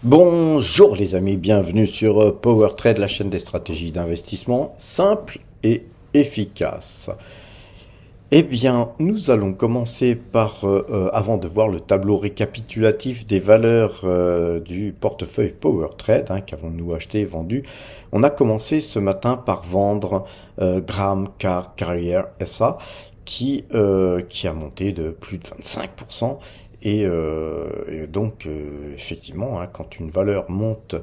Bonjour les amis, bienvenue sur PowerTrade, la chaîne des stratégies d'investissement simples et efficaces. Eh bien, nous allons commencer par, avant de voir le tableau récapitulatif des valeurs du portefeuille PowerTrade, qu'avons-nous acheté et vendu. On a commencé ce matin par vendre Graham Car Carrier SA qui a monté de plus de 25%. Et donc, effectivement, quand une valeur monte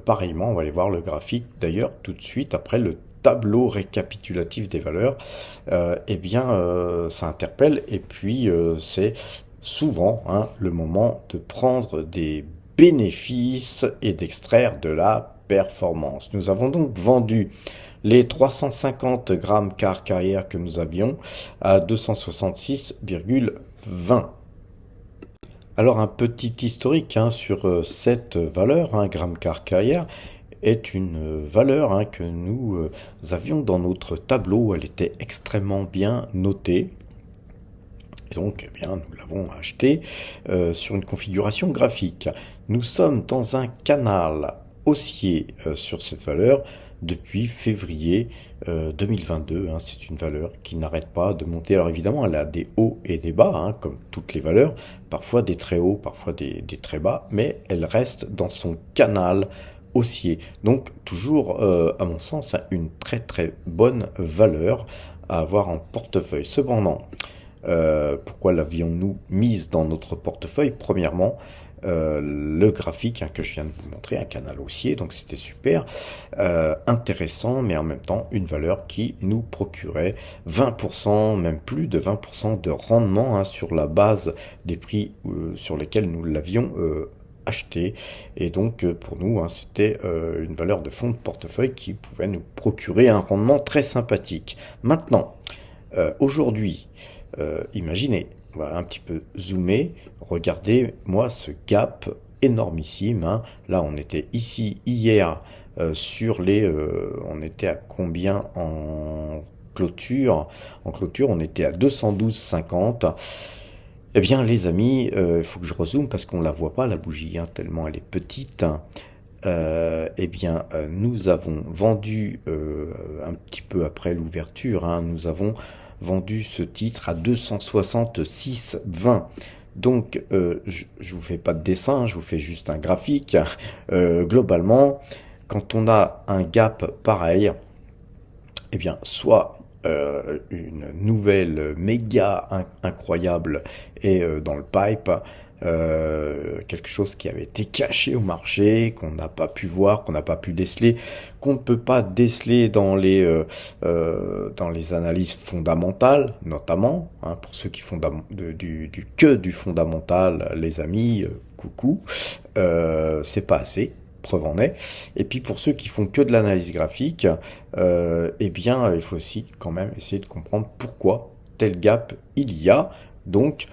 pareillement, on va aller voir le graphique d'ailleurs tout de suite après le tableau récapitulatif des valeurs, ça interpelle. Et puis, c'est souvent le moment de prendre des bénéfices et d'extraire de la performance. Nous avons donc vendu les 350 grammes car carrière que nous avions à 266,20. Alors un petit historique sur cette valeur, gramme car carrière, est une valeur que nous avions dans notre tableau. Elle était extrêmement bien notée. Et donc, eh bien, nous l'avons acheté sur une configuration graphique. Nous sommes dans un canal haussier sur cette valeur depuis février 2022. C'est une valeur qui n'arrête pas de monter. Alors évidemment, elle a des hauts et des bas, comme toutes les valeurs, parfois des très hauts, parfois des très bas, mais elle reste dans son canal haussier. Donc toujours, à mon sens, une très très bonne valeur à avoir en portefeuille. Cependant, pourquoi l'avions-nous mise dans notre portefeuille? Premièrement, le graphique que je viens de vous montrer, un canal haussier, donc c'était super intéressant, mais en même temps une valeur qui nous procurait 20%, même plus de 20% de rendement sur la base des prix sur lesquels nous l'avions acheté. Et donc pour nous, c'était une valeur de fonds de portefeuille qui pouvait nous procurer un rendement très sympathique. Maintenant, aujourd'hui, imaginez, on va un petit peu zoomer, regardez-moi ce gap énormissime. Là, on était ici hier sur les... on était à combien en clôture? En clôture, on était à 212,50. Eh bien, les amis, il faut que je rezoome parce qu'on ne la voit pas, la bougie, tellement elle est petite. Nous avons vendu un petit peu après l'ouverture, nous avons vendu ce titre à 266,20. Donc, je ne vous fais pas de dessin, je vous fais juste un graphique. Globalement, quand on a un gap pareil, eh bien, soit une nouvelle méga incroyable est dans le pipe, quelque chose qui avait été caché au marché, qu'on n'a pas pu voir, qu'on n'a pas pu déceler, qu'on ne peut pas déceler dans les analyses fondamentales, notamment, pour ceux qui font du fondamental, les amis, coucou, c'est pas assez. Preuve en est. Et puis pour ceux qui font que de l'analyse graphique, il faut aussi quand même essayer de comprendre pourquoi tel gap il y a. Donc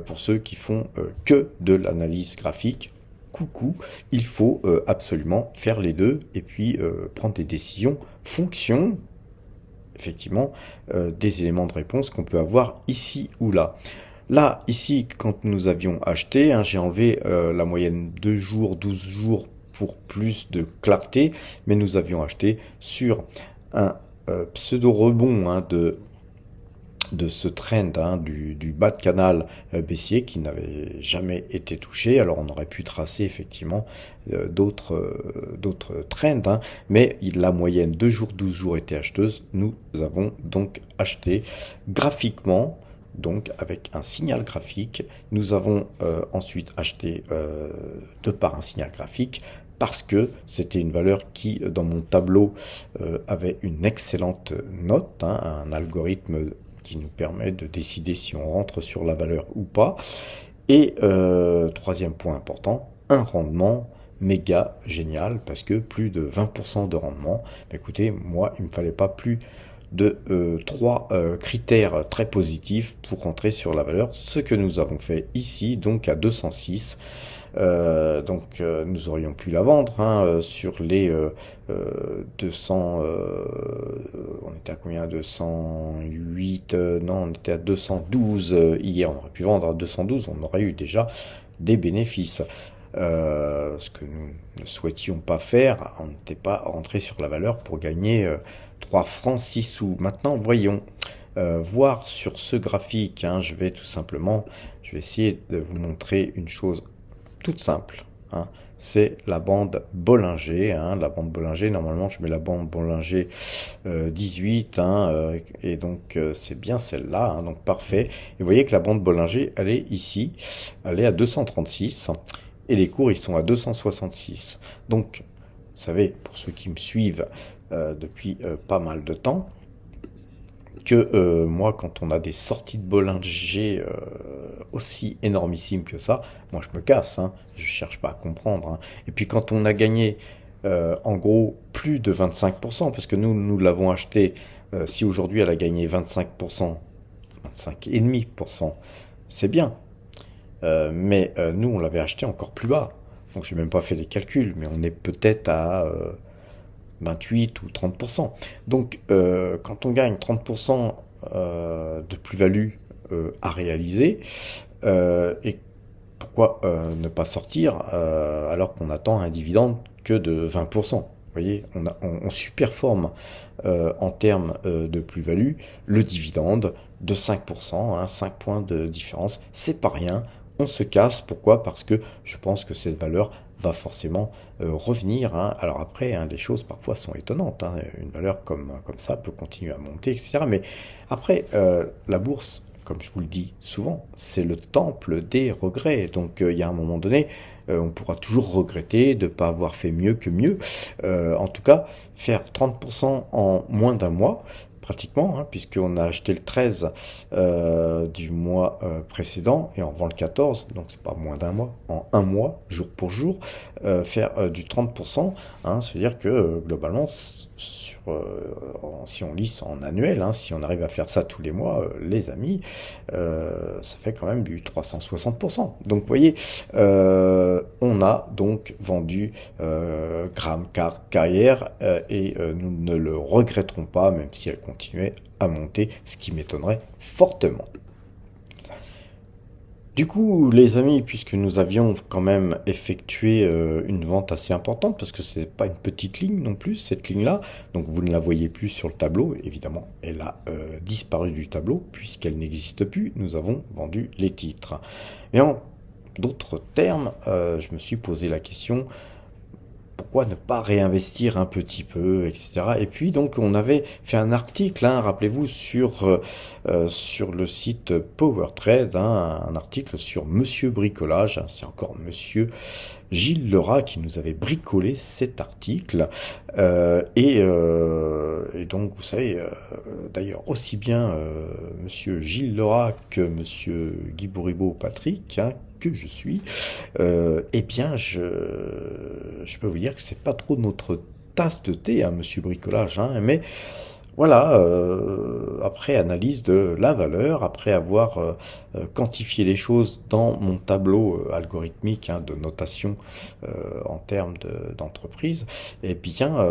pour ceux qui font que de l'analyse graphique, coucou, il faut absolument faire les deux et puis prendre des décisions fonction effectivement des éléments de réponse qu'on peut avoir ici ou là. Là, ici, quand nous avions acheté, j'ai enlevé la moyenne 2 jours, 12 jours pour plus de clarté, mais nous avions acheté sur un pseudo-rebond de ce trend du bas de canal baissier qui n'avait jamais été touché. Alors on aurait pu tracer effectivement d'autres trends, mais la moyenne 2 jours, 12 jours était acheteuse. Nous avons donc acheté graphiquement. Donc avec un signal graphique, nous avons ensuite acheté de par un signal graphique parce que c'était une valeur qui, dans mon tableau, avait une excellente note, un algorithme qui nous permet de décider si on rentre sur la valeur ou pas. Et troisième point important, un rendement méga génial parce que plus de 20% de rendement. Écoutez, moi, il ne me fallait pas plus de 3 critères très positifs pour rentrer sur la valeur, ce que nous avons fait ici, donc à 206. Nous aurions pu la vendre sur les 200, on était à combien? 208, non, on était à 212 hier, on aurait pu vendre à 212, on aurait eu déjà des bénéfices. ce que nous ne souhaitions pas faire. On n'était pas rentré sur la valeur pour gagner 3 francs 6 sous. Maintenant, voyons. Voir sur ce graphique, hein, je vais essayer de vous montrer une chose toute simple, hein. C'est la bande Bollinger, hein. La bande Bollinger, normalement je mets la bande Bollinger 18, hein, et donc c'est bien celle-là, hein, donc parfait. Et vous voyez que la bande Bollinger, elle est ici, elle est à 236, et les cours ils sont à 266. Donc, vous savez, pour ceux qui me suivent depuis pas mal de temps, que moi, quand on a des sorties de Bollinger aussi énormissimes que ça, moi je me casse, hein, je cherche pas à comprendre, hein. Et puis quand on a gagné en gros plus de 25%, parce que nous l'avons acheté, si aujourd'hui elle a gagné 25%, 25,5%, c'est bien. Mais nous on l'avait acheté encore plus bas. Donc j'ai même pas fait les calculs, mais on est peut-être à 28 ou 30%. Donc, quand on gagne 30% de plus-value à réaliser, et pourquoi ne pas sortir alors qu'on attend un dividende que de 20%? Vous voyez, on superforme en termes de plus-value le dividende de 5%, hein, 5 points de différence, c'est pas rien. On se casse, pourquoi? Parce que je pense que cette valeur va forcément revenir, hein. Alors après, hein, les choses parfois sont étonnantes, hein. Une valeur comme ça peut continuer à monter, etc. Mais après, la bourse, comme je vous le dis souvent, c'est le temple des regrets. Donc il y a un moment donné, on pourra toujours regretter de ne pas avoir fait mieux que mieux. En tout cas, faire 30% en moins d'un mois, pratiquement, hein, puisqu'on a acheté le 13 du mois précédent et on vend le 14, donc c'est pas moins d'un mois, en un mois, jour pour jour, faire du 30%, hein, c'est-à-dire que globalement, si on lisse en annuel, hein, si on arrive à faire ça tous les mois, les amis, ça fait quand même du 360%. Donc vous voyez, on a donc vendu Gram Carrière et nous ne le regretterons pas, même si elle continuait à monter, ce qui m'étonnerait fortement. Du coup, les amis, puisque nous avions quand même effectué une vente assez importante, parce que c'est pas une petite ligne non plus, cette ligne-là, donc vous ne la voyez plus sur le tableau, évidemment, elle a disparu du tableau, puisqu'elle n'existe plus, nous avons vendu les titres. Mais en d'autres termes, je me suis posé la question, pourquoi ne pas réinvestir un petit peu, etc. Et puis donc on avait fait un article, hein, rappelez-vous, sur le site PowerTrade, hein, un article sur Monsieur Bricolage, hein, c'est encore Monsieur Gilles Lerat qui nous avait bricolé cet article. Et donc vous savez, d'ailleurs aussi bien Monsieur Gilles Lerat que Monsieur Guy Bouribeau-Patrick, hein, que je suis, eh bien, je peux vous dire que c'est pas trop notre tasse de thé, hein, Monsieur Bricolage, hein, mais voilà, après analyse de la valeur, après avoir quantifié les choses dans mon tableau algorithmique, hein, de notation en termes d'entreprise, eh bien,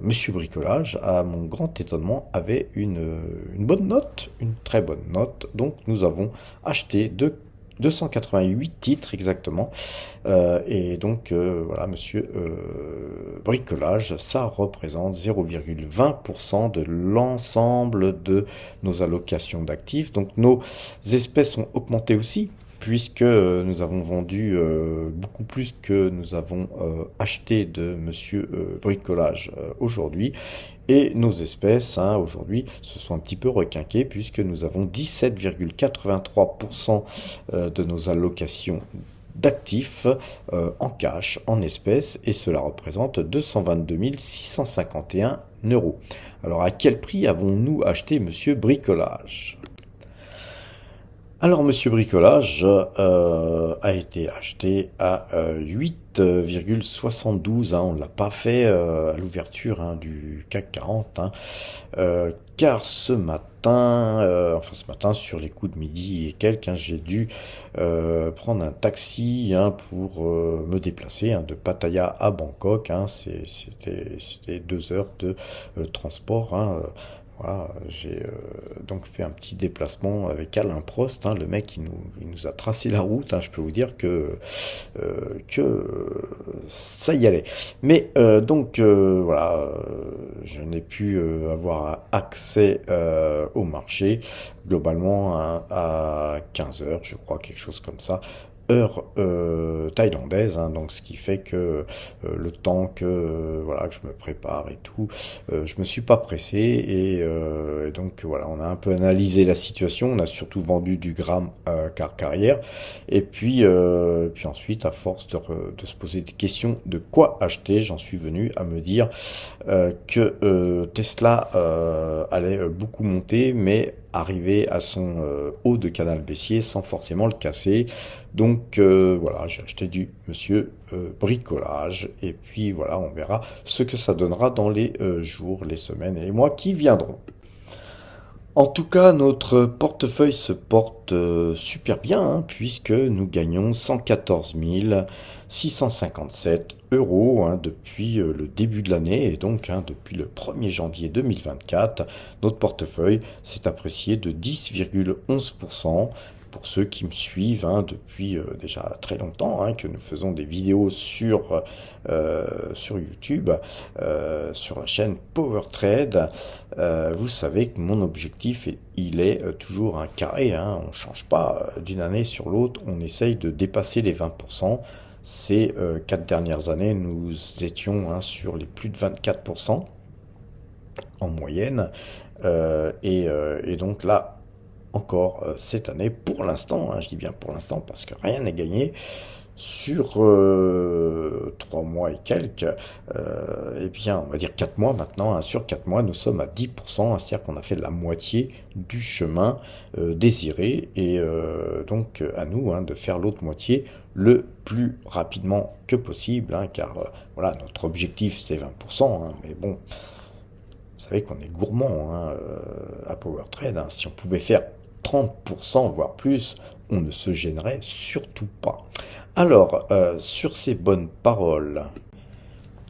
Monsieur Bricolage, à mon grand étonnement, avait une bonne note, une très bonne note. Donc nous avons acheté 288 titres exactement. Et donc voilà, Monsieur Bricolage, ça représente 0,20% de l'ensemble de nos allocations d'actifs. Donc nos espèces ont augmenté aussi, puisque nous avons vendu beaucoup plus que nous avons acheté de Monsieur Bricolage aujourd'hui. Et nos espèces, hein, aujourd'hui, se sont un petit peu requinquées, puisque nous avons 17,83% de nos allocations d'actifs en cash, en espèces, et cela représente 222 651 euros. Alors à quel prix avons-nous acheté Monsieur Bricolage? Alors, Monsieur Bricolage a été acheté à 8,72, hein, on ne l'a pas fait à l'ouverture, hein, du CAC 40, hein, car ce matin, sur les coups de midi et quelques, hein, j'ai dû prendre un taxi, hein, pour me déplacer, hein, de Pattaya à Bangkok, hein, c'était 2 heures de transport, hein, Voilà, j'ai donc fait un petit déplacement avec Alain Prost, hein, le mec il nous a tracé la route, hein, je peux vous dire ça y allait. Mais voilà, je n'ai pu avoir accès au marché globalement à 15 heures, je crois, quelque chose comme ça. Heure thaïlandaise, hein, donc ce qui fait que le temps que voilà que je me prépare et tout, je me suis pas pressé et donc voilà, on a un peu analysé la situation, on a surtout vendu du gramme car carrière et puis ensuite à force de se poser des questions de quoi acheter, j'en suis venu à me dire que Tesla allait beaucoup monter, mais arriver à son haut de canal baissier sans forcément le casser. Donc voilà, j'ai acheté du monsieur bricolage et puis voilà, on verra ce que ça donnera dans les jours, les semaines et les mois qui viendront. En tout cas, notre portefeuille se porte super bien, hein, puisque nous gagnons 114 657 euros hein, depuis le début de l'année et donc hein, depuis le 1er janvier 2024, notre portefeuille s'est apprécié de 10,11%. Pour ceux qui me suivent hein, depuis déjà très longtemps, hein, que nous faisons des vidéos sur YouTube, sur la chaîne Power Trade, vous savez que mon objectif, il est toujours un carré, hein, on ne change pas d'une année sur l'autre, on essaye de dépasser les 20%. Ces 4 dernières années, nous étions hein, sur les plus de 24% en moyenne. Et donc là, encore cette année, pour l'instant, hein, je dis bien pour l'instant, parce que rien n'est gagné, sur 3 mois et quelques, eh bien, on va dire 4 mois maintenant, hein, sur 4 mois, nous sommes à 10%, hein, c'est-à-dire qu'on a fait la moitié du chemin désiré, et donc à nous hein, de faire l'autre moitié le plus rapidement que possible, hein, car voilà, notre objectif c'est 20%, hein, mais bon, vous savez qu'on est gourmand hein, à Power Trade, hein, si on pouvait faire 30%, voire plus, on ne se gênerait surtout pas. Alors, sur ces bonnes paroles,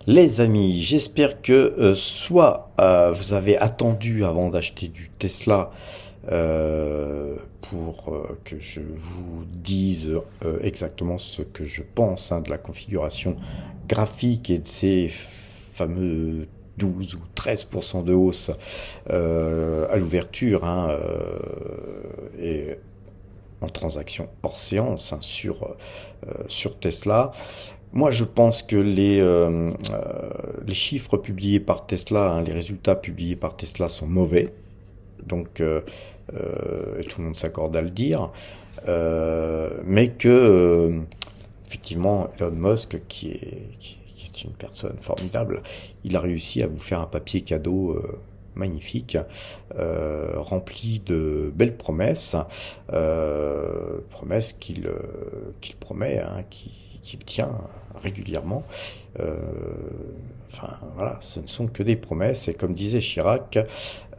les amis, j'espère que soit vous avez attendu avant d'acheter du Tesla pour que je vous dise exactement ce que je pense hein, de la configuration graphique et de ces fameux 12 ou 13% de hausse à l'ouverture hein, et en transaction hors séance hein, sur Tesla. Moi, je pense que les chiffres publiés par Tesla, hein, les résultats publiés par Tesla sont mauvais. Donc, et tout le monde s'accorde à le dire. Mais que, effectivement, Elon Musk, qui est une personne formidable, il a réussi à vous faire un papier cadeau magnifique, rempli de belles promesses, promesses qu'il promet, hein, qu'il tient régulièrement. Enfin voilà, ce ne sont que des promesses et comme disait Chirac,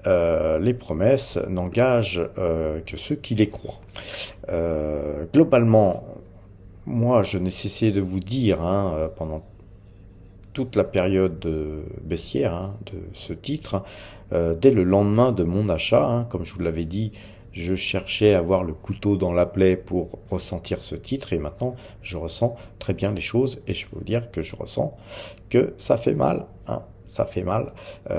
les promesses n'engagent que ceux qui les croient. Globalement, moi je n'ai cessé de vous dire hein, pendant toute la période baissière hein, de ce titre, dès le lendemain de mon achat, hein, comme je vous l'avais dit, je cherchais à avoir le couteau dans la plaie pour ressentir ce titre et maintenant je ressens très bien les choses et je peux vous dire que je ressens que ça fait mal, hein, ça fait mal,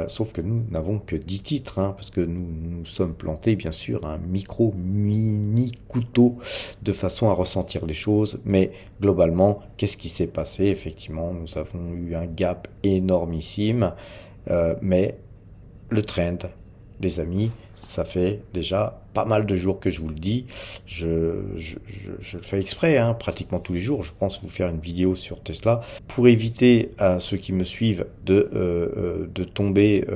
sauf que nous n'avons que 10 titres, hein, parce que nous sommes plantés bien sûr un mini couteau de façon à ressentir les choses, mais globalement, qu'est-ce qui s'est passé? Effectivement, nous avons eu un gap énormissime, mais le trend, les amis, ça fait déjà pas mal de jours que je vous le dis. Je le fais exprès, hein, pratiquement tous les jours. Je pense vous faire une vidéo sur Tesla pour éviter à ceux qui me suivent de tomber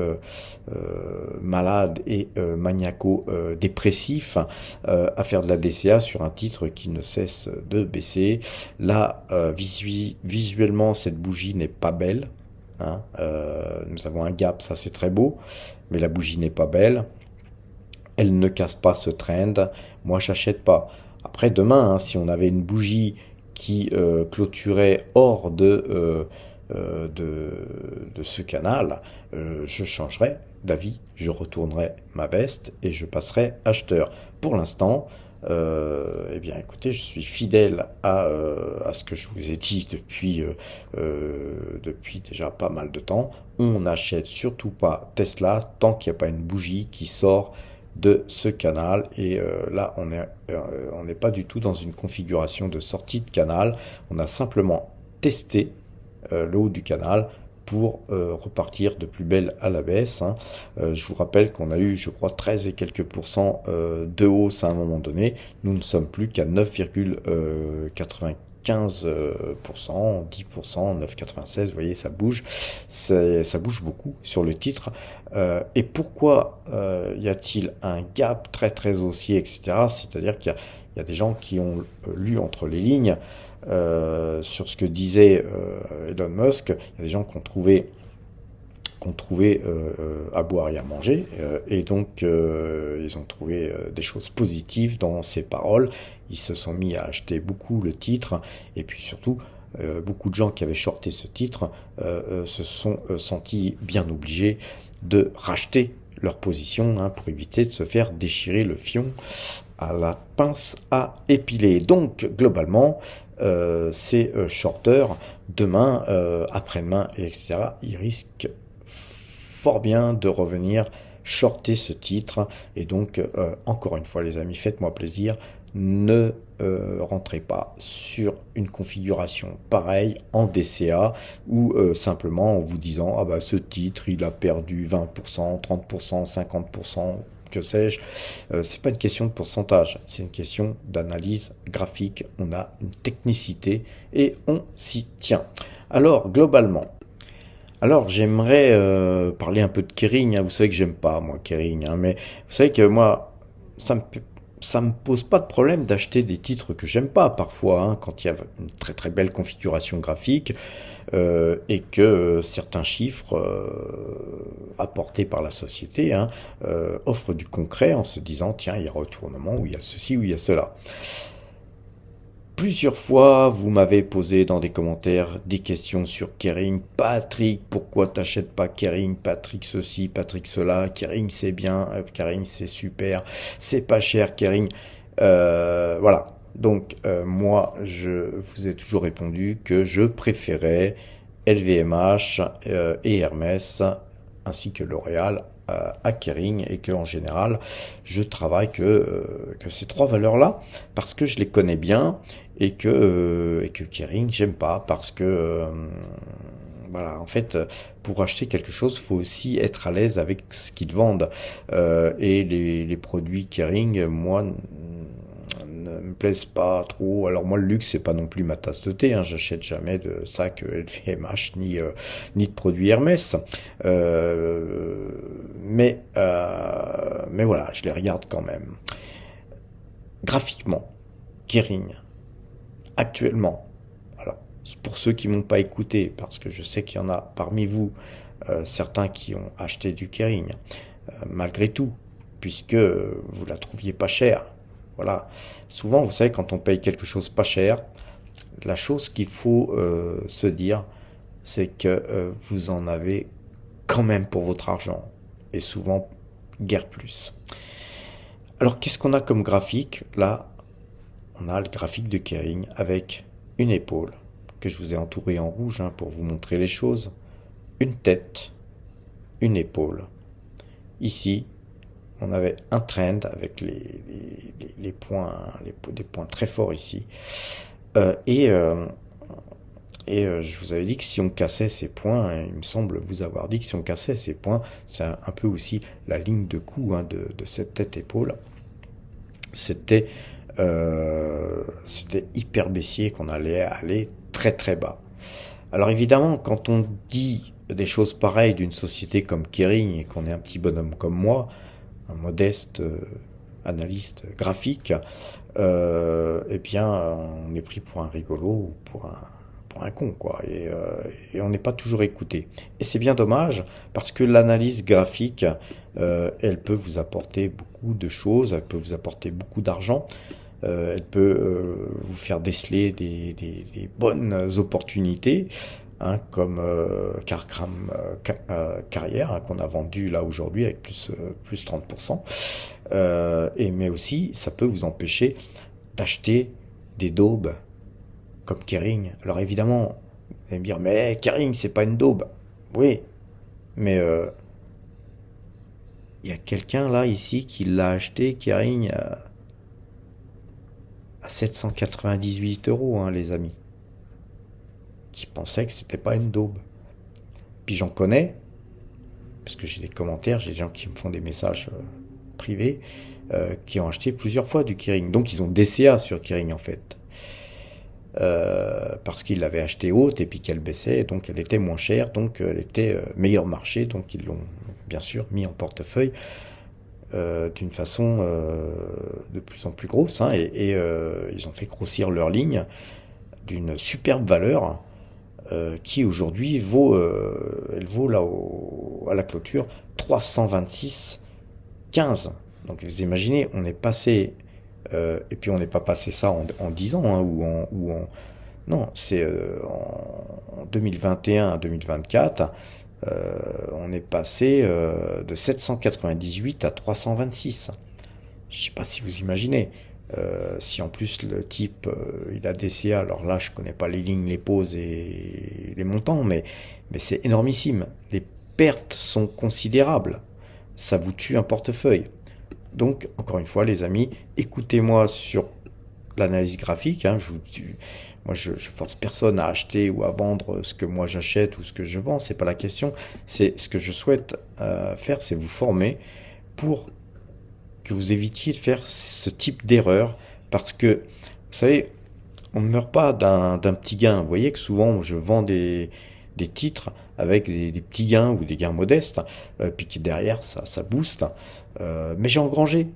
malades et maniaco-dépressifs à faire de la DCA sur un titre qui ne cesse de baisser. Là, visuellement, cette bougie n'est pas belle. Hein, nous avons un gap, ça c'est très beau, mais la bougie n'est pas belle. Elle ne casse pas ce trend. Moi, j'achète pas. Après, demain, hein, si on avait une bougie qui clôturait hors de ce canal, je changerai d'avis, je retournerai ma veste et je passerai acheteur. Pour l'instant, eh bien, écoutez, je suis fidèle à ce que je vous ai dit depuis déjà pas mal de temps. On n'achète surtout pas Tesla tant qu'il n'y a pas une bougie qui sort de ce canal. Et là, on n'est pas du tout dans une configuration de sortie de canal. On a simplement testé le haut du canal pour repartir de plus belle à la baisse, hein. Je vous rappelle qu'on a eu, je crois, 13 et quelques pourcents de hausse à un moment donné. Nous ne sommes plus qu'à 9,95%, 10%, 9,96%, vous voyez, ça bouge. Ça bouge beaucoup sur le titre. Et pourquoi y a-t-il un gap très très haussier, etc. C'est-à-dire qu'il y a des gens qui ont lu entre les lignes sur ce que disait Elon Musk. Il y a des gens qui ont trouvé à boire et à manger, et donc ils ont trouvé des choses positives dans ses paroles. Ils se sont mis à acheter beaucoup le titre, et puis surtout, beaucoup de gens qui avaient shorté ce titre se sont sentis bien obligés de racheter leur position, hein, pour éviter de se faire déchirer le fion à la pince à épiler. Donc globalement, ces shorters, demain, après-demain, etc., ils risquent fort bien de revenir shorter ce titre. Et donc, encore une fois, les amis, faites-moi plaisir, ne rentrez pas sur une configuration pareille en DCA ou simplement en vous disant ah bah ce titre il a perdu 20%, 30%, 50%, que sais-je. C'est pas une question de pourcentage, c'est une question d'analyse graphique. On a une technicité et on s'y tient. Alors globalement, alors j'aimerais parler un peu de Kering, hein. Vous savez que j'aime pas moi Kering, hein, mais vous savez que moi ça me ça me pose pas de problème d'acheter des titres que j'aime pas parfois, hein, quand il y a une très très belle configuration graphique et que certains chiffres apportés par la société, hein, offrent du concret en se disant tiens il y a retournement ou il y a ceci ou il y a cela. Plusieurs fois, vous m'avez posé dans des commentaires des questions sur Kering. Patrick, pourquoi t'achètes pas Kering? Patrick ceci, Patrick cela. Kering c'est bien, Kering c'est super, c'est pas cher Kering. Voilà. Donc moi, je vous ai toujours répondu que je préférais LVMH et Hermès ainsi que L'Oréal à Kering, et que en général je travaille que ces trois valeurs-là parce que je les connais bien, et que Kering j'aime pas parce que voilà, en fait, pour acheter quelque chose, faut aussi être à l'aise avec ce qu'ils vendent. Et les produits Kering, moi, ne me plaisent pas trop. Alors moi, le luxe, c'est pas non plus ma tasse de thé, hein. J'achète jamais de sac LVMH ni de produits Hermès. Euh, mais voilà, je les regarde quand même. Graphiquement, Kering, actuellement, alors pour ceux qui m'ont pas écouté, parce que je sais qu'il y en a parmi vous certains qui ont acheté du Kering, malgré tout, puisque vous la trouviez pas chère. Voilà. Souvent, vous savez, quand on paye quelque chose pas cher, la chose qu'il faut se dire, c'est que vous en avez quand même pour votre argent, et souvent guère plus. Alors, qu'est-ce qu'on a comme graphique? Là, on a le graphique de Kering avec une épaule que je vous ai entourée en rouge, hein, pour vous montrer les choses, une tête, une épaule. Ici, on avait un trend avec les points, des points très forts ici. Euh, et euh, je vous avais dit que si on cassait ces points, hein, il me semble vous avoir dit que si on cassait ces points, c'est un peu aussi la ligne de coup, hein, de cette tête-épaule. C'était c'était hyper baissier, qu'on allait aller très très bas. Alors évidemment, quand on dit des choses pareilles d'une société comme Kering et qu'on est un petit bonhomme comme moi, un modeste analyste graphique, eh bien on est pris pour un rigolo ou pour un con, quoi. Et on n'est pas toujours écouté. Et c'est bien dommage parce que l'analyse graphique, elle peut vous apporter beaucoup de choses, elle peut vous apporter beaucoup d'argent. Elle peut vous faire déceler des bonnes opportunités, hein, comme Cargram Carrière, hein, qu'on a vendu là aujourd'hui avec plus 30%. Mais aussi, ça peut vous empêcher d'acheter des daubes comme Kering. Alors évidemment, vous allez me dire, mais Kering, c'est pas une daube. Oui, mais il y a quelqu'un là, ici, qui l'a acheté, Kering, à 798 euros, hein, les amis, qui pensait que c'était pas une daube. Puis j'en connais, parce que j'ai des commentaires, j'ai des gens qui me font des messages privés, qui ont acheté plusieurs fois du Kering. Donc ils ont DCA sur Kering en fait. Parce qu'ils l'avaient acheté haute et puis qu'elle baissait, donc elle était moins chère, donc elle était meilleur marché, donc ils l'ont bien sûr mis en portefeuille d'une façon de plus en plus grosse, hein, et ils ont fait grossir leur ligne d'une superbe valeur qui aujourd'hui elle vaut là à la clôture 326,15. Donc vous imaginez, on est passé, et puis on n'est pas passé ça en 10 ans, hein, non, c'est en 2021 à 2024, on est passé de 798 à 326. Je ne sais pas si vous imaginez. Si en plus le type il a DCA, alors là je connais pas les lignes, les pauses et les montants, mais c'est énormissime. Les pertes sont considérables. Ça vous tue un portefeuille. Donc, encore une fois, les amis, écoutez-moi sur l'analyse graphique, hein. Moi, je force personne à acheter ou à vendre ce que moi j'achète ou ce que je vends. C'est pas la question. C'est ce que je souhaite faire, c'est vous former pour que vous évitiez de faire ce type d'erreur, parce que, vous savez, on ne meurt pas d'un petit gain. Vous voyez que souvent, je vends des titres avec des petits gains ou des gains modestes, puis que derrière, ça booste. Mais j'ai engrangé,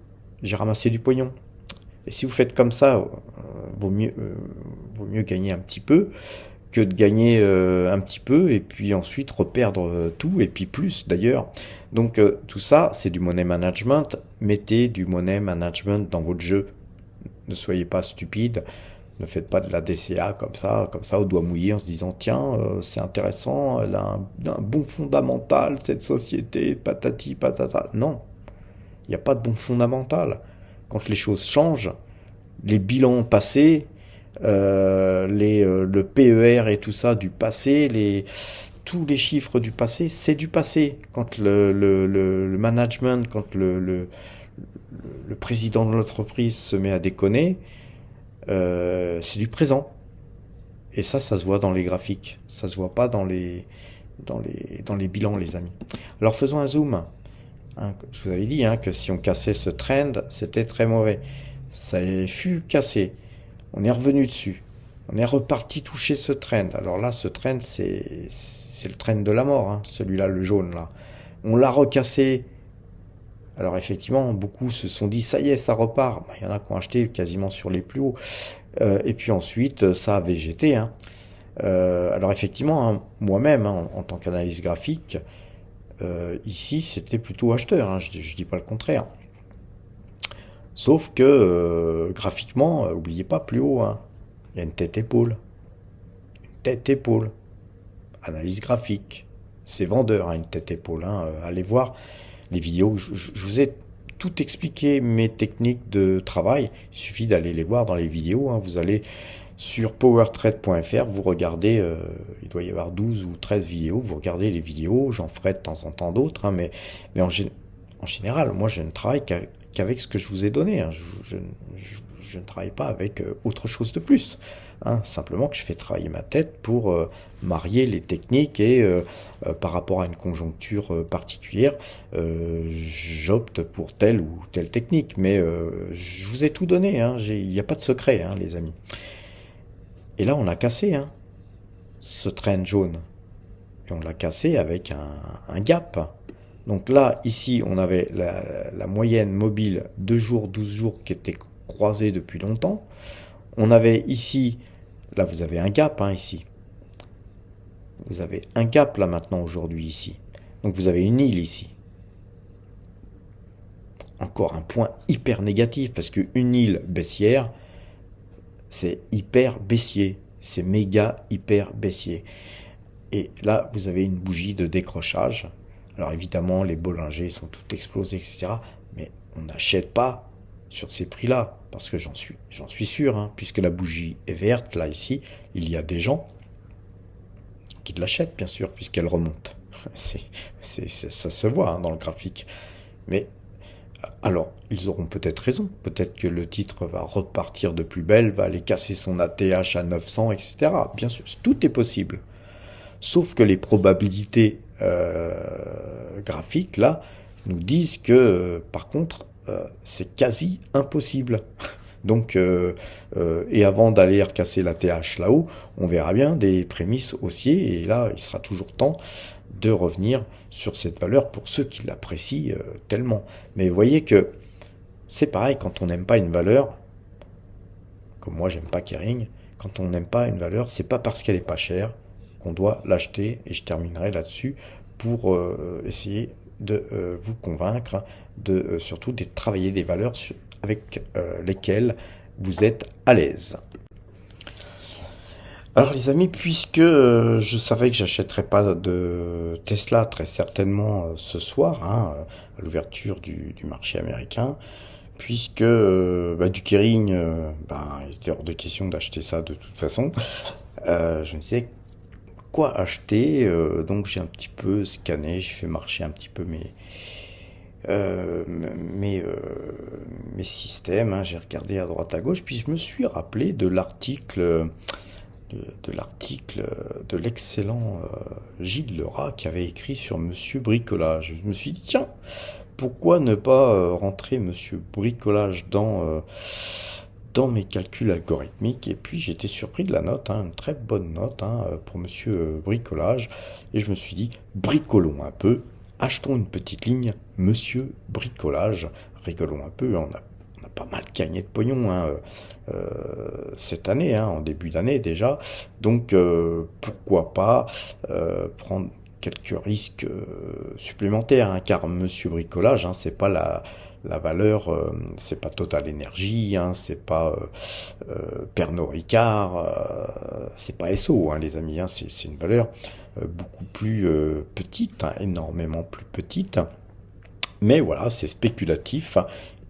j'ai ramassé du pognon. Et si vous faites comme ça, vaut mieux gagner un petit peu que de gagner un petit peu et puis ensuite reperdre tout et puis plus d'ailleurs. Donc tout ça, c'est du money management. Mettez du money management dans votre jeu. Ne soyez pas stupide. Ne faites pas de la DCA comme ça au doigt mouillé en se disant tiens, c'est intéressant, elle a un bon fondamental cette société, patati patata. Non, il n'y a pas de bon fondamental. Quand les choses changent, les bilans passés, le PER et tout ça du passé, tous les chiffres du passé, c'est du passé. Quand le management, quand le président de l'entreprise se met à déconner, c'est du présent. Et ça se voit dans les graphiques. Ça se voit pas dans les bilans, les amis. Alors faisons un zoom. Hein, je vous avais dit hein, que si on cassait ce trend, c'était très mauvais. Ça fut cassé. On est revenu dessus. On est reparti toucher ce trend. Alors là, ce trend, c'est le trend de la mort. Hein, celui-là, le jaune, là. On l'a recassé. Alors effectivement, beaucoup se sont dit, ça y est, ça repart. Ben, il y en a qui ont acheté quasiment sur les plus hauts. Et puis ensuite, ça a végété. Hein. Alors effectivement, hein, moi-même, hein, en tant qu'analyste graphique, ici, c'était plutôt acheteur. Hein, je dis pas le contraire. Sauf que graphiquement, n'oubliez pas, plus haut, hein, il y a une tête-épaule. Une tête-épaule. Analyse graphique. C'est vendeur, hein, une tête-épaule. Hein. Allez voir les vidéos. Je vous ai tout expliqué, mes techniques de travail. Il suffit d'aller les voir dans les vidéos. Hein. Vous allez sur powertrade.fr, vous regardez, il doit y avoir 12 ou 13 vidéos. Vous regardez les vidéos. J'en ferai de temps en temps d'autres. Hein, mais en général, moi, je ne travaille qu'avec ce que je vous ai donné. Hein. Je ne travaille pas avec autre chose de plus. Hein. Simplement que je fais travailler ma tête pour marier les techniques et par rapport à une conjoncture particulière, j'opte pour telle ou telle technique. Mais je vous ai tout donné. Hein. Il n'y a pas de secret, hein, les amis. Et là, on l'a cassé, hein, ce trend jaune. Et on l'a cassé avec un gap. Donc là, ici, on avait la moyenne mobile 2 jours, 12 jours qui était croisée depuis longtemps. On avait ici, là vous avez un gap hein, ici. Vous avez un gap là maintenant aujourd'hui ici. Donc vous avez une île ici. Encore un point hyper négatif parce qu'une île baissière, c'est hyper baissier. C'est méga hyper baissier. Et là, vous avez une bougie de décrochage. Alors évidemment, les Bollinger sont toutes explosées, etc. Mais on n'achète pas sur ces prix-là, parce que j'en suis sûr, hein, puisque la bougie est verte, là, ici, il y a des gens qui l'achètent, bien sûr, puisqu'elle remonte. C'est, ça se voit hein, dans le graphique. Mais alors, ils auront peut-être raison. Peut-être que le titre va repartir de plus belle, va aller casser son ATH à 900, etc. Bien sûr, tout est possible. Sauf que les probabilités graphiques, là, nous disent que, par contre, c'est quasi impossible. Donc, et avant d'aller recasser la TH là-haut, on verra bien des prémices haussiers, et là, il sera toujours temps de revenir sur cette valeur pour ceux qui l'apprécient tellement. Mais vous voyez que c'est pareil quand on n'aime pas une valeur, comme moi j'aime pas Kering, quand on n'aime pas une valeur, c'est pas parce qu'elle est pas chère qu'on doit l'acheter, et je terminerai là-dessus pour essayer de vous convaincre de surtout de travailler des valeurs avec lesquelles vous êtes à l'aise. Alors les amis, puisque je savais que j'achèterais pas de Tesla très certainement ce soir, hein, à l'ouverture du marché américain, puisque du Kering, il était hors de question d'acheter ça de toute façon, je me disais quoi acheter, donc j'ai un petit peu scanné, j'ai fait marcher un petit peu euh, mes, euh, mes systèmes, hein, j'ai regardé à droite à gauche, puis je me suis rappelé de l'article de l'excellent Gilles Lerat qui avait écrit sur Monsieur Bricolage. Je me suis dit, tiens, pourquoi ne pas rentrer Monsieur Bricolage dans mes calculs algorithmiques? Et puis j'étais surpris de la note, hein, une très bonne note hein, pour Monsieur Bricolage. Et je me suis dit, bricolons un peu, achetons une petite ligne, Monsieur Bricolage. Rigolons un peu, hein, on a pas mal gagné de pognon hein, cette année, hein, en début d'année déjà. Donc pourquoi pas prendre quelques risques supplémentaires, hein, car Monsieur Bricolage, hein, c'est pas la valeur, c'est pas Total Energy, hein, c'est pas Pernod Ricard, c'est pas Esso, hein, les amis, hein, c'est une valeur beaucoup plus petite, hein, énormément plus petite. Mais voilà, c'est spéculatif.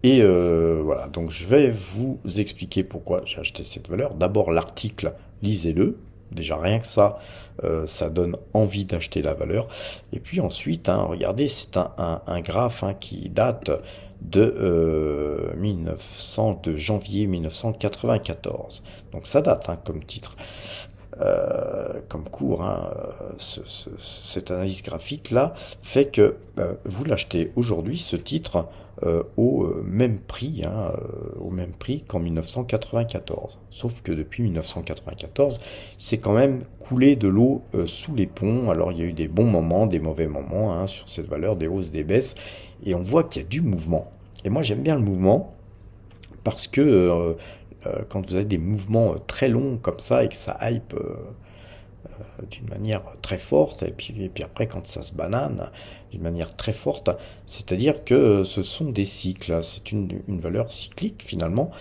Et voilà, donc je vais vous expliquer pourquoi j'ai acheté cette valeur. D'abord l'article, lisez-le. Déjà rien que ça donne envie d'acheter la valeur. Et puis ensuite, hein, regardez, c'est un graphe hein, qui date de 1900, de janvier 1994. Donc ça date hein, comme titre. Comme cours, hein, cette analyse graphique là fait que vous l'achetez aujourd'hui ce titre au même prix qu'en 1994. Sauf que depuis 1994, c'est quand même coulé de l'eau sous les ponts. Alors il y a eu des bons moments, des mauvais moments hein, sur cette valeur, des hausses, des baisses, et on voit qu'il y a du mouvement. Et moi j'aime bien le mouvement parce que quand vous avez des mouvements très longs comme ça et que ça hype d'une manière très forte, et puis après quand ça se banane d'une manière très forte, c'est-à-dire que ce sont des cycles, c'est une valeur cyclique finalement,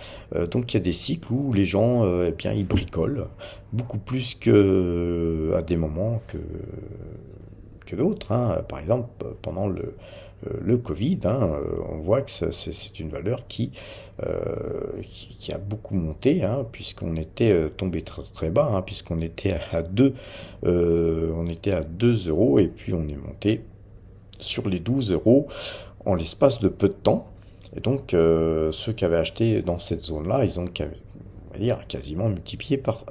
donc il y a des cycles où les gens eh bien, ils bricolent beaucoup plus que à des moments que d'autres, hein. Par exemple, pendant le Covid, hein, on voit que c'est une valeur qui a beaucoup monté, hein, puisqu'on était tombé très, très bas, hein, puisqu'on était à 2, on était à 2 euros, et puis on est monté sur les 12 euros en l'espace de peu de temps. Et donc, ceux qui avaient acheté dans cette zone-là, ils ont, on va dire, quasiment multiplié par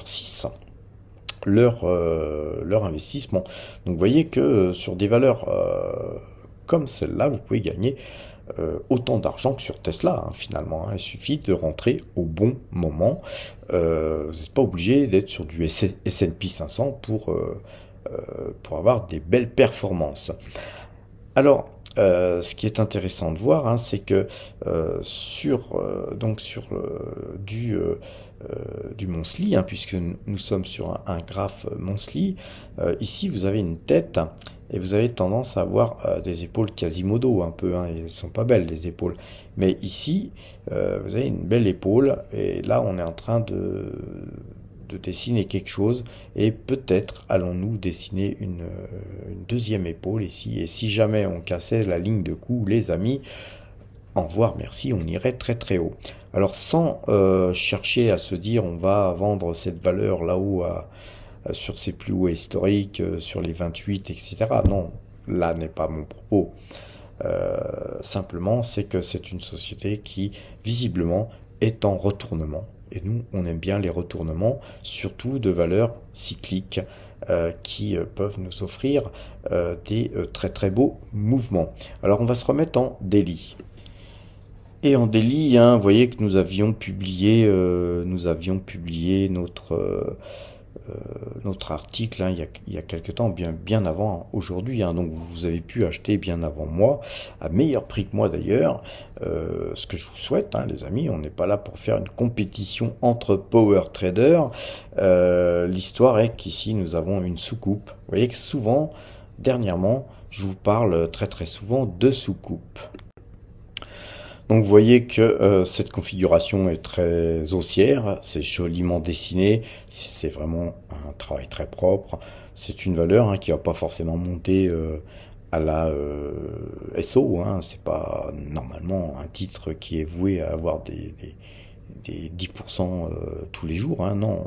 6 leur investissement. Donc vous voyez que sur des valeurs comme celle-là, vous pouvez gagner autant d'argent que sur Tesla, hein, finalement. Hein. Il suffit de rentrer au bon moment. Vous n'êtes pas obligé d'être sur du S&P 500 pour avoir des belles performances. Alors, ce qui est intéressant de voir, hein, c'est que sur du monthly, hein, puisque nous sommes sur un graphe monthly, ici vous avez une tête et vous avez tendance à avoir des épaules Quasimodo un peu, hein, elles sont pas belles les épaules, mais ici vous avez une belle épaule et là on est en train de de dessiner quelque chose et peut-être allons-nous dessiner une deuxième épaule ici. Et si jamais on cassait la ligne de cou, les amis, au revoir, merci, on irait très très haut. Alors sans chercher à se dire on va vendre cette valeur là-haut sur ses plus hauts historiques, sur les 28, etc. Non, là n'est pas mon propos. Simplement, c'est que c'est une société qui, visiblement, est en retournement. Et nous, on aime bien les retournements, surtout de valeurs cycliques qui peuvent nous offrir des très très beaux mouvements. Alors, on va se remettre en daily. Et en daily, hein, vous voyez que nous avions publié notre article hein, il y a quelque temps, bien avant aujourd'hui. Hein, donc vous avez pu acheter bien avant moi, à meilleur prix que moi d'ailleurs. Ce que je vous souhaite, hein, les amis, on n'est pas là pour faire une compétition entre power traders. L'histoire est qu'ici nous avons une soucoupe. Vous voyez que souvent, dernièrement, je vous parle très très souvent de soucoupe. Donc vous voyez que cette configuration est très haussière, c'est joliment dessiné, c'est vraiment un travail très propre. C'est une valeur hein, qui va pas forcément monter à la SO, hein. C'est pas normalement un titre qui est voué à avoir des 10% tous les jours. Hein. Non,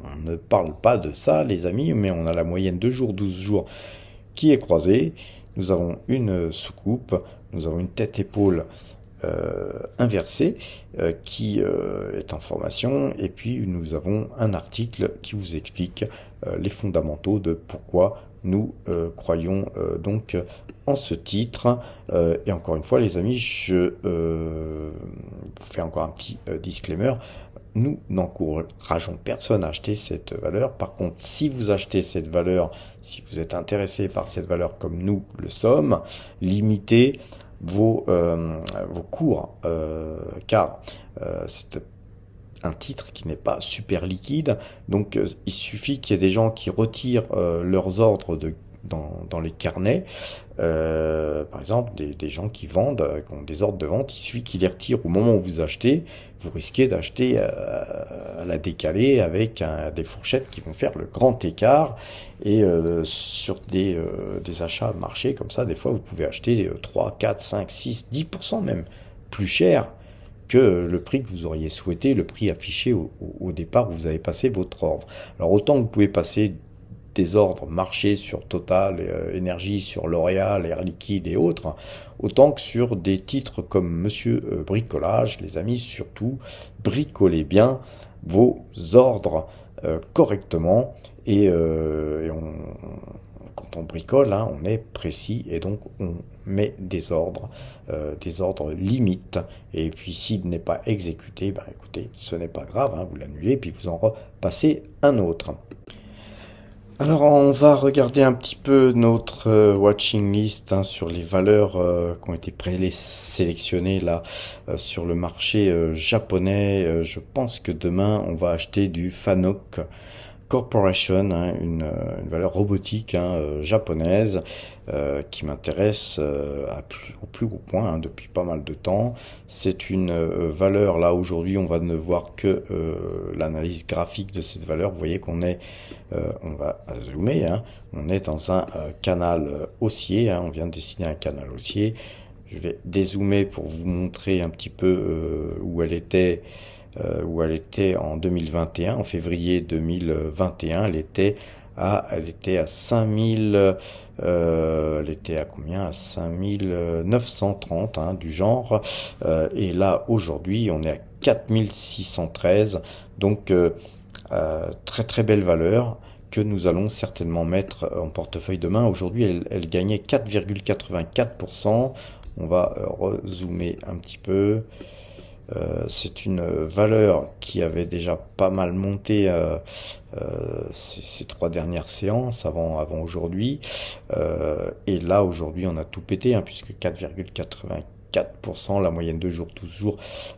on ne parle pas de ça les amis, mais on a la moyenne de jours, 12 jours qui est croisée. Nous avons une soucoupe, nous avons une tête-épaule inversé qui est en formation et puis nous avons un article qui vous explique les fondamentaux de pourquoi nous croyons donc en ce titre et encore une fois les amis je vous fais encore un petit disclaimer. Nous n'encourageons personne à acheter cette valeur. Par contre, si vous achetez cette valeur, si vous êtes intéressé par cette valeur comme nous le sommes, limitez vos cours, car c'est un titre qui n'est pas super liquide, donc il suffit qu'il y ait des gens qui retirent leurs ordres dans les carnets, par exemple des gens qui vendent, qui ont des ordres de vente, il suffit qu'ils les retirent au moment où vous achetez, vous risquez d'acheter à la décalée avec des fourchettes qui vont faire le grand écart et sur des achats marché comme ça, des fois vous pouvez acheter 3, 4, 5, 6, 10% même plus cher que le prix que vous auriez souhaité, le prix affiché au départ où vous avez passé votre ordre. Alors autant vous pouvez passer des ordres marché sur Total, Énergie, sur L'Oréal, Air Liquide et autres, autant que sur des titres comme Monsieur Bricolage, les amis, surtout, bricolez bien vos ordres correctement et quand on bricole, hein, on est précis et donc on met des ordres limites. Et puis s'il n'est pas exécuté, ben écoutez, ce n'est pas grave, hein, vous l'annulez puis vous en repassez un autre. Alors on va regarder un petit peu notre watching list hein, sur les valeurs qui ont été présélectionnées là sur le marché japonais. Je pense que demain on va acheter du Fanuc Corporation, hein, une valeur robotique hein, japonaise qui m'intéresse au plus haut point hein, depuis pas mal de temps. C'est une valeur, là aujourd'hui on va ne voir que l'analyse graphique de cette valeur. Vous voyez qu'on est, on va zoomer, hein, on est dans un canal haussier, hein, on vient de dessiner un canal haussier. Je vais dézoomer pour vous montrer un petit peu où elle était en 2021, en février 2021, elle était à 5000, elle était à combien? À 5930, hein, du genre, et là, aujourd'hui, on est à 4613, donc très très belle valeur que nous allons certainement mettre en portefeuille demain. Aujourd'hui, elle gagnait 4,84%, on va rezoomer un petit peu. C'est une valeur qui avait déjà pas mal monté ces 3 dernières séances avant aujourd'hui. Et là, aujourd'hui, on a tout pété, hein, puisque 4,84%, la moyenne de jours, 12 jours,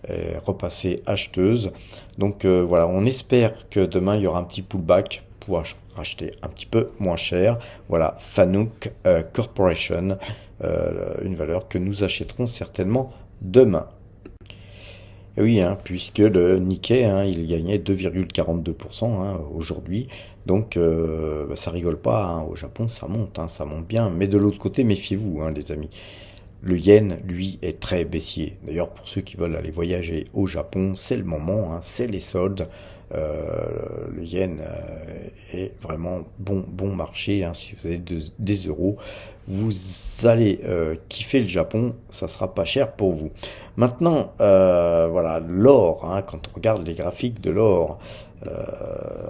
est repassée acheteuse. Donc voilà, on espère que demain, il y aura un petit pullback pour racheter un petit peu moins cher. Voilà, Fanuc Corporation, une valeur que nous achèterons certainement demain. Et oui, hein, puisque le Nikkei, hein, il gagnait 2,42% hein, aujourd'hui. Donc, bah, ça rigole pas, hein. Au Japon, ça monte bien. Mais de l'autre côté, méfiez-vous, hein, les amis. Le yen, lui, est très baissier. D'ailleurs, pour ceux qui veulent aller voyager au Japon, c'est le moment, hein, c'est les soldes. Euh, le yen est vraiment bon marché, hein. Si vous avez des euros, vous allez kiffer le Japon, ça sera pas cher pour vous. Maintenant, voilà, l'or, hein, quand on regarde les graphiques de l'or, euh,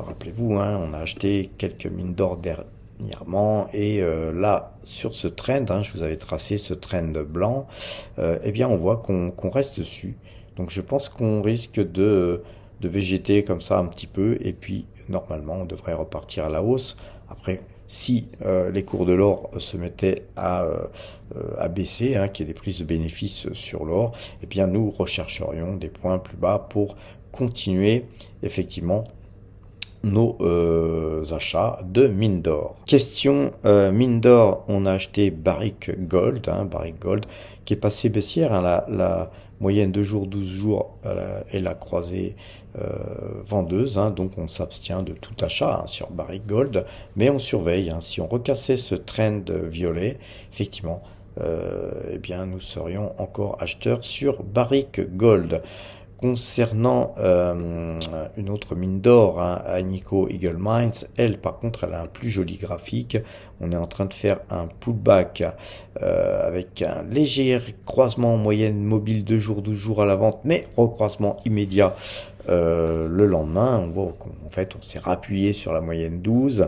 rappelez-vous, hein, on a acheté quelques mines d'or dernièrement et là, sur ce trend, hein, je vous avais tracé ce trend blanc, eh bien, on voit qu'on reste dessus. Donc, je pense qu'on risque de végéter comme ça un petit peu et puis normalement on devrait repartir à la hausse. Après, si les cours de l'or se mettaient à baisser, hein, qu'il y ait des prises de bénéfices sur l'or, eh bien nous rechercherions des points plus bas pour continuer effectivement nos achats de mine d'or. Question mine d'or, on a acheté Barrick Gold, hein, Barrick Gold, qui est passé baissière, hein, la moyenne 2 jours, 12 jours, est la croisée vendeuse, hein, donc on s'abstient de tout achat hein, sur Barrick Gold, mais on surveille, hein, si on recassait ce trend violet, effectivement, eh bien nous serions encore acheteurs sur Barrick Gold. Concernant une autre mine d'or, hein, Agnico Eagle Mines, elle par contre elle a un plus joli graphique. On est en train de faire un pullback avec un léger croisement en moyenne mobile 2 jours, 12 jours à la vente, mais recroisement immédiat le lendemain. On voit qu'en fait on s'est rappuyé sur la moyenne 12.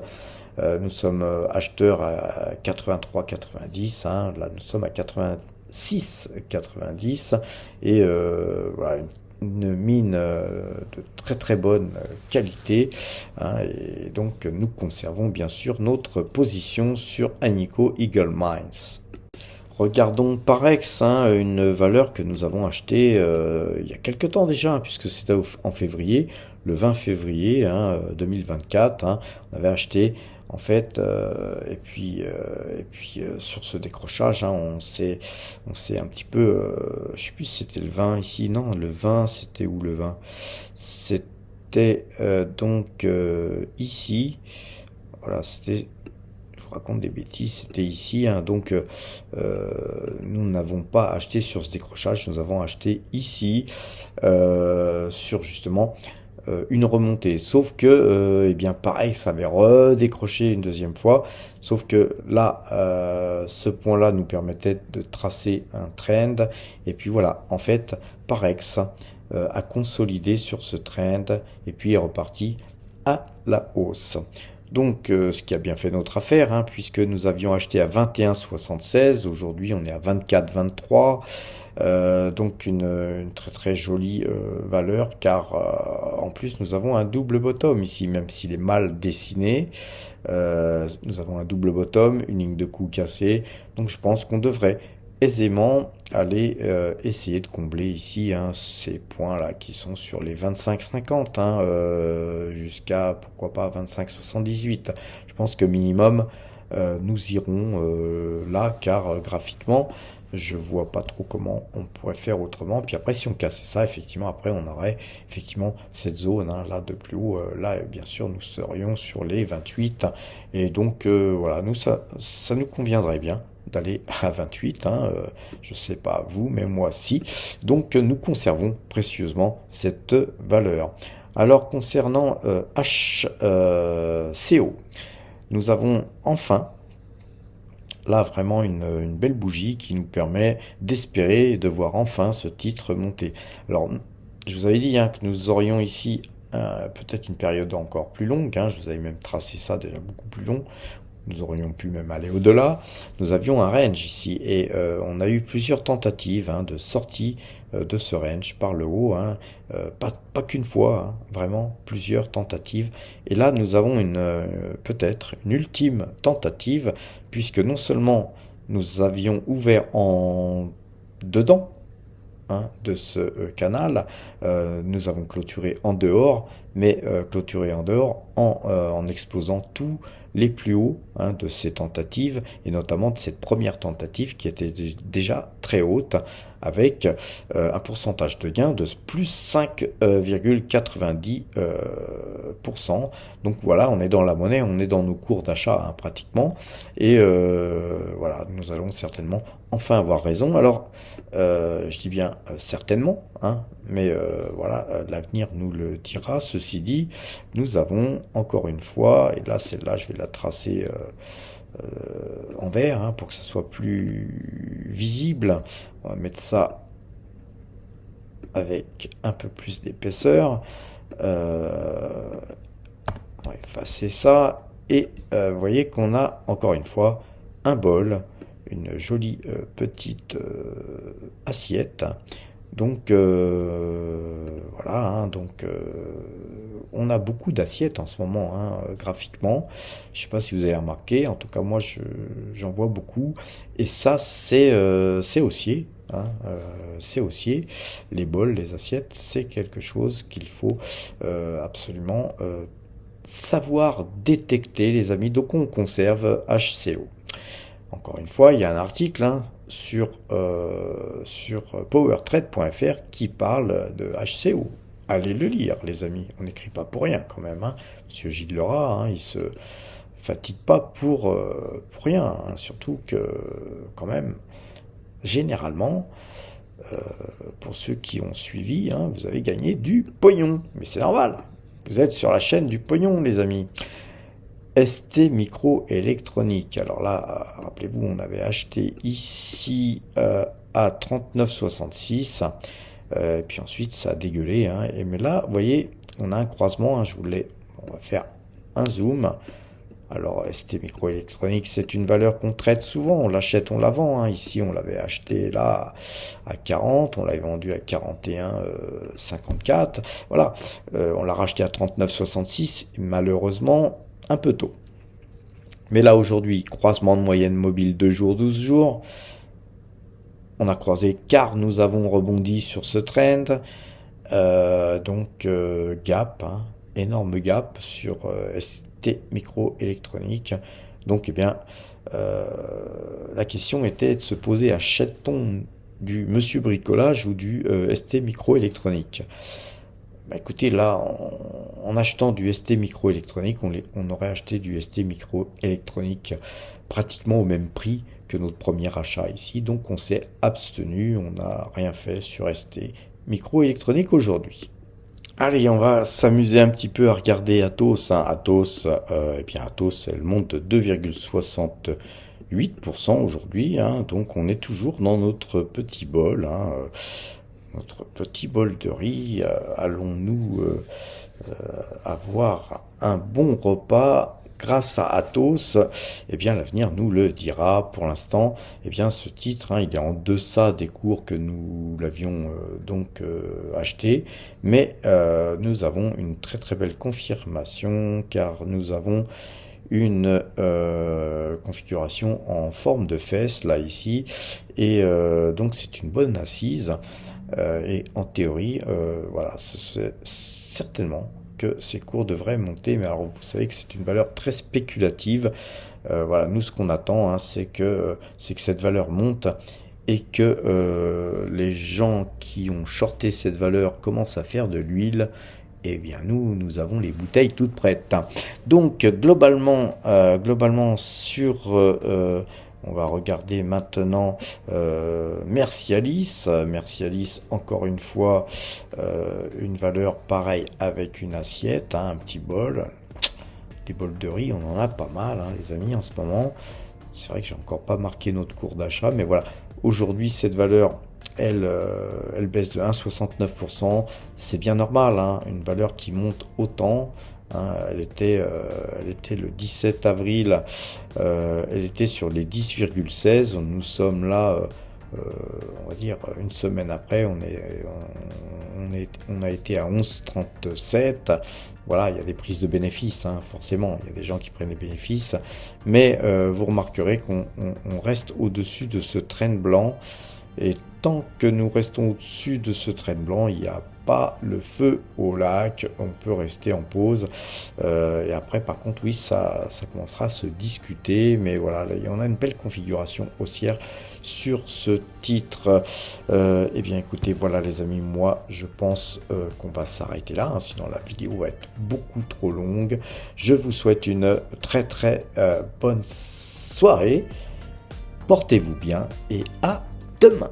Nous sommes acheteurs à 83,90, hein, là nous sommes à 86,90 et voilà, une mine de très très bonne qualité, hein, et donc nous conservons bien sûr notre position sur Agnico Eagle Mines. Regardons Parex, hein, une valeur que nous avons achetée il y a quelque temps déjà, hein, puisque c'était en février, le 20 février hein, 2024. Hein, on avait acheté en fait, et puis sur ce décrochage, hein, on s'est un petit peu, je sais plus si c'était le 20 ici, non, le 20, c'était où le 20? C'était donc ici, voilà, c'était je vous raconte des bêtises, c'était ici, hein, donc nous n'avons pas acheté sur ce décrochage, nous avons acheté ici sur justement une remontée, sauf que eh bien pareil ça avait redécroché une deuxième fois, sauf que là ce point là nous permettait de tracer un trend et puis voilà, en fait Parex a consolidé sur ce trend et puis est reparti à la hausse. Donc, ce qui a bien fait notre affaire, hein, puisque nous avions acheté à 21,76, aujourd'hui on est à 24,23, donc une très très jolie valeur, car en plus nous avons un double bottom ici, même s'il est mal dessiné, nous avons un double bottom, une ligne de coup cassée, donc je pense qu'on devrait aisément aller essayer de combler ici hein, ces points-là qui sont sur les 25,50 hein, jusqu'à pourquoi pas 25,78. Je pense que minimum nous irons là car graphiquement je vois pas trop comment on pourrait faire autrement. Puis après si on cassait ça effectivement après on aurait effectivement cette zone hein, là de plus haut. Là bien sûr nous serions sur les 28 et donc voilà nous ça nous conviendrait bien d'aller à 28, hein, je sais pas vous, mais moi si. Donc nous conservons précieusement cette valeur. Alors concernant HCO, nous avons enfin là vraiment une belle bougie qui nous permet d'espérer de voir enfin ce titre monter. Alors je vous avais dit hein, que nous aurions ici peut-être une période encore plus longue, hein, je vous avais même tracé ça déjà beaucoup plus long. Nous aurions pu même aller au-delà. Nous avions un range ici et on a eu plusieurs tentatives hein, de sortie de ce range par le haut. Hein, pas qu'une fois, hein, vraiment plusieurs tentatives. Et là, nous avons peut-être une ultime tentative puisque non seulement nous avions ouvert en dedans hein, de ce canal, nous avons clôturé en dehors, mais clôturé en dehors en explosant tous les plus hauts hein, de ces tentatives, et notamment de cette première tentative qui était déjà très haute, avec un pourcentage de gain de plus 5,90%. Donc voilà, on est dans la monnaie, on est dans nos cours d'achat hein, pratiquement, et voilà, nous allons certainement enfin avoir raison. Alors, je dis bien certainement, hein, mais voilà, l'avenir nous le dira. Ceci dit, nous avons encore une fois, et là celle-là je vais la tracer en vert hein, pour que ça soit plus visible. On va mettre ça avec un peu plus d'épaisseur. On va effacer ça. Et vous voyez qu'on a encore une fois un bol, une jolie petite assiette. Donc voilà, hein, donc on a beaucoup d'assiettes en ce moment, hein, graphiquement. Je sais pas si vous avez remarqué, en tout cas moi j'en vois beaucoup. Et ça c'est haussier, hein, c'est haussier. Les bols, les assiettes, c'est quelque chose qu'il faut absolument savoir détecter, les amis. Donc on conserve HCO. Encore une fois, il y a un article hein, sur powertrade.fr qui parle de HCO. Allez le lire, les amis. On n'écrit pas pour rien, quand même. Hein. Monsieur Gilles Lerat, hein, il se fatigue pas pour rien. Hein. Surtout que, quand même, généralement, pour ceux qui ont suivi, hein, vous avez gagné du pognon. Mais c'est normal. Vous êtes sur la chaîne du pognon, les amis. ST Microélectronique. Alors là, rappelez-vous, on avait acheté ici à 39,66. Et puis ensuite, ça a dégueulé. Hein. Et mais là, vous voyez, on a un croisement. Hein, on va faire un zoom. Alors, ST Microélectronique, c'est une valeur qu'on traite souvent. On l'achète, on la vend. Hein. Ici, on l'avait acheté là à 40. On l'avait vendu à 41,54. Voilà. On l'a racheté à 39,66. Malheureusement, un peu tôt. Mais là, aujourd'hui, croisement de moyenne mobile 2 jours, 12 jours. On a croisé car nous avons rebondi sur ce trend. Donc, gap, hein, énorme gap sur ST Microélectronique. Donc, eh bien, la question était de se poser, achète-t-on du Monsieur Bricolage ou du ST Microélectronique? Bah écoutez, là, en achetant du ST Microélectronique, on aurait acheté du ST Microélectronique pratiquement au même prix que notre premier achat ici. Donc on s'est abstenu, on n'a rien fait sur ST Microélectronique aujourd'hui. Allez, on va s'amuser un petit peu à regarder Atos. Hein. Atos, eh bien Atos, elle monte de 2,68% aujourd'hui. Hein. Donc on est toujours dans notre petit bol. Hein. Notre petit bol de riz, allons-nous avoir un bon repas grâce à Atos? Eh bien, l'avenir nous le dira. Pour l'instant, eh bien, ce titre, hein, il est en deçà des cours que nous l'avions acheté, mais nous avons une très très belle confirmation car nous avons une configuration en forme de fesse là ici, et donc c'est une bonne assise. Et en théorie, voilà, c'est certainement que ces cours devraient monter, mais alors vous savez que c'est une valeur très spéculative. Voilà, nous ce qu'on attend, hein, c'est que cette valeur monte et que les gens qui ont shorté cette valeur commencent à faire de l'huile. Eh bien nous avons les bouteilles toutes prêtes. Donc globalement sur on va regarder maintenant Mercialis. Mercialis, encore une fois, une valeur pareille avec une assiette, hein, un petit bol. Des bols de riz, on en a pas mal, hein, les amis, en ce moment. C'est vrai que j'ai encore pas marqué notre cours d'achat, mais voilà. Aujourd'hui, cette valeur, elle baisse de 1,69%. C'est bien normal, hein, une valeur qui monte autant. Hein, elle était le 17 avril, elle était sur les 10,16. Nous sommes là, on va dire une semaine après, on a été à 11,37. Voilà, il y a des prises de bénéfices, hein, forcément, il y a des gens qui prennent des bénéfices, mais vous remarquerez qu'on reste au-dessus de ce trend blanc, et tant que nous restons au-dessus de ce trend blanc, il n'y a pas le feu au lac, on peut rester en pause. Et après, par contre, oui, ça commencera à se discuter. Mais voilà, là, on a une belle configuration haussière sur ce titre. Eh bien, écoutez, voilà les amis, moi, je pense qu'on va s'arrêter là. Hein, sinon, la vidéo va être beaucoup trop longue. Je vous souhaite une très très bonne soirée. Portez-vous bien et à demain.